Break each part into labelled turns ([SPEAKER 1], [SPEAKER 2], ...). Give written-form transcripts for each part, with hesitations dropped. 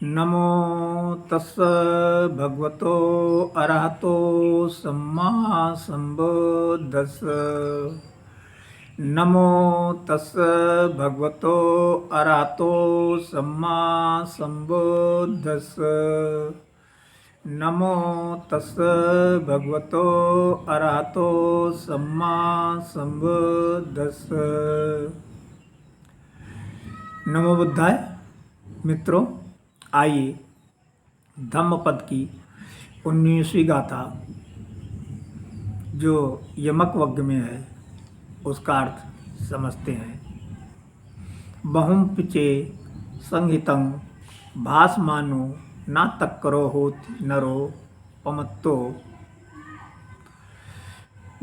[SPEAKER 1] नमो तस् भगवतो अरहतो सम्मा संबुद्दस्स। नमो तस् भगवतो अरहतो सम्मा संबुद्दस्स। नमो तस् भगवतो अरहतो सम्मा संबुद्दस्स। नमो बुद्धाय। मित्रों, आइए धम्मपद की 19वीं गाथा जो यमकवज्ञ में है उसका अर्थ समझते हैं। बहुम पिचे संहितं भासमानो न तक्करो होति नरो पमत्तो।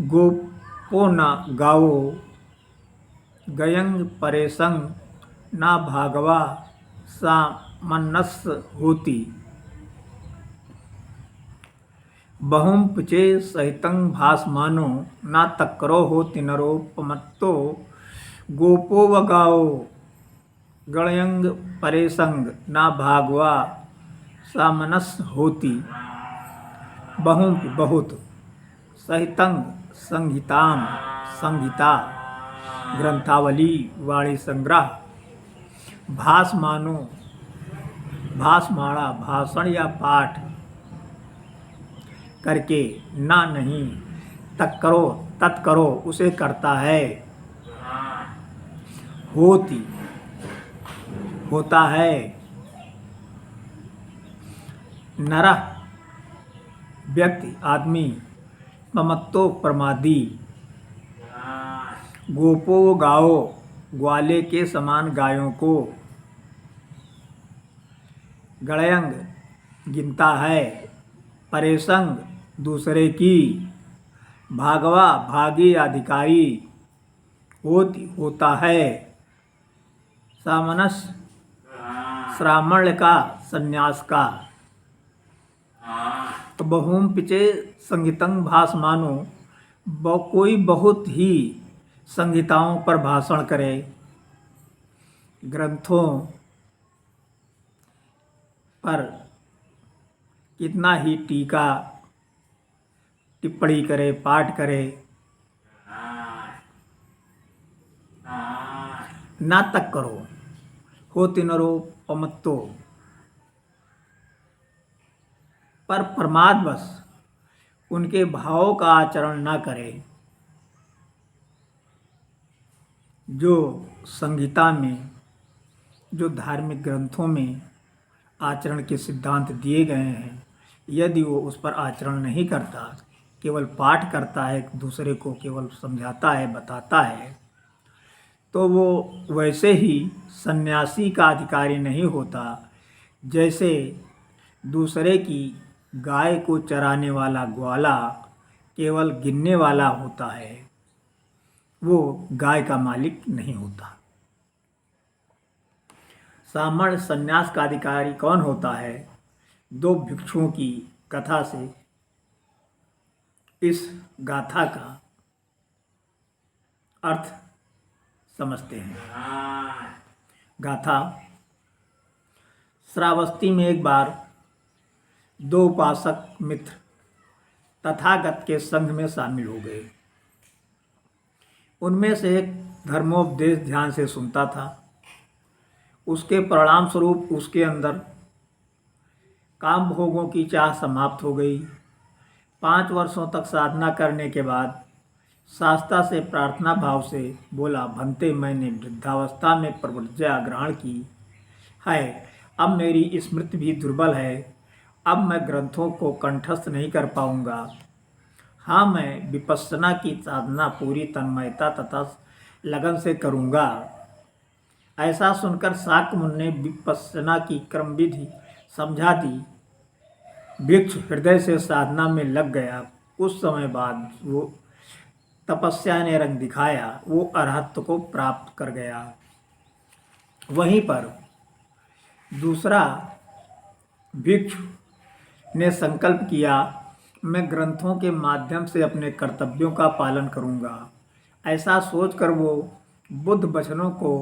[SPEAKER 1] गोपो न गावो गयंग परेशंग न भागवा सा मनस होती। बहुम पिचे सहितं भासमानो न तक्करो होति नरोपमत्तो। गोपो व गाओ गणयंग परेशंग न भागवा सा मनस होती। बहुम बहुत, सहितं संहिताम संहिता ग्रंथावली वाणी संग्रह, भासमानो भासमाणा भाषण या पाठ करके, ना नहीं तत्करो तत्करो उसे करता है, होती होता है, नरः व्यक्ति आदमी, ममत्तो प्रमादी, गोपो गाओ ग्वाले के समान गायों को, गणयंग गिनता है, परेशंग दूसरे की, भागवा भागी अधिकारी, होता है, सामनस श्रामण्य का संन्यास का। तो बहुम पिचे संहितं भासमानो, कोई बहुत ही संहिताओं पर भाषण करे, ग्रंथों पर कितना ही टीका टिप्पणी करे, पाठ करे, ना तक करो होति नरो पमत्तो, पर प्रमादवश उनके भावों का आचरण ना करे। जो संहिता में, जो धार्मिक ग्रंथों में आचरण के सिद्धांत दिए गए हैं, यदि वो उस पर आचरण नहीं करता, केवल पाठ करता है, दूसरे को केवल समझाता है, बताता है, तो वो वैसे ही सन्यासी का अधिकारी नहीं होता जैसे दूसरे की गाय को चराने वाला ग्वाला केवल गिनने वाला होता है, वो गाय का मालिक नहीं होता। सामण्य संन्यास का अधिकारी कौन होता है? दो भिक्षुओं की कथा से इस गाथा का अर्थ समझते हैं। गाथा, श्रावस्ती में एक बार दो उपासक मित्र तथागत के संघ में शामिल हो गए। उनमें से एक धर्मोपदेश ध्यान से सुनता था। उसके परिणाम स्वरूप उसके अंदर काम भोगों की चाह समाप्त हो गई। 5 वर्षों तक साधना करने के बाद शास्ता से प्रार्थना भाव से बोला, भंते, मैंने वृद्धावस्था में प्रव्रज्या ग्रहण की है, अब मेरी स्मृति भी दुर्बल है, अब मैं ग्रंथों को कंठस्थ नहीं कर पाऊंगा। हाँ, मैं विपस्सना की साधना पूरी तन्मयता तथा लगन से करूंगा। ऐसा सुनकर शाक्य मुनि ने विपस्सना की क्रम विधि समझा दी। भिक्षु हृदय से साधना में लग गया। कुछ समय बाद वो तपस्या ने रंग दिखाया, वो अरहत्व को प्राप्त कर गया। वहीं पर दूसरा भिक्षु ने संकल्प किया, मैं ग्रंथों के माध्यम से अपने कर्तव्यों का पालन करूंगा। ऐसा सोचकर वो बुद्ध वचनों को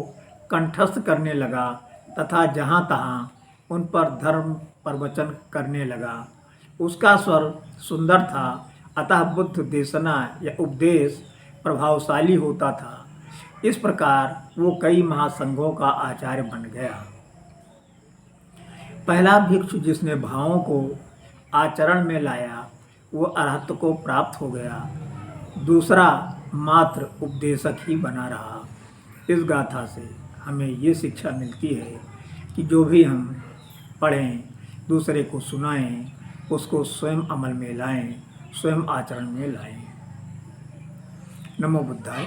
[SPEAKER 1] कंठस्थ करने लगा तथा जहाँ तहाँ उन पर धर्म प्रवचन करने लगा। उसका स्वर सुंदर था, अतः बुद्ध देशना या उपदेश प्रभावशाली होता था। इस प्रकार वो कई महासंघों का आचार्य बन गया। पहला भिक्षु जिसने भावों को आचरण में लाया वो अरहत को प्राप्त हो गया। दूसरा मात्र उपदेशक ही बना रहा। इस गाथा से हमें ये शिक्षा मिलती है कि जो भी हम पढ़ें, दूसरे को सुनाएं, उसको स्वयं अमल में लाएं, स्वयं आचरण में लाएं। नमो बुद्धाय।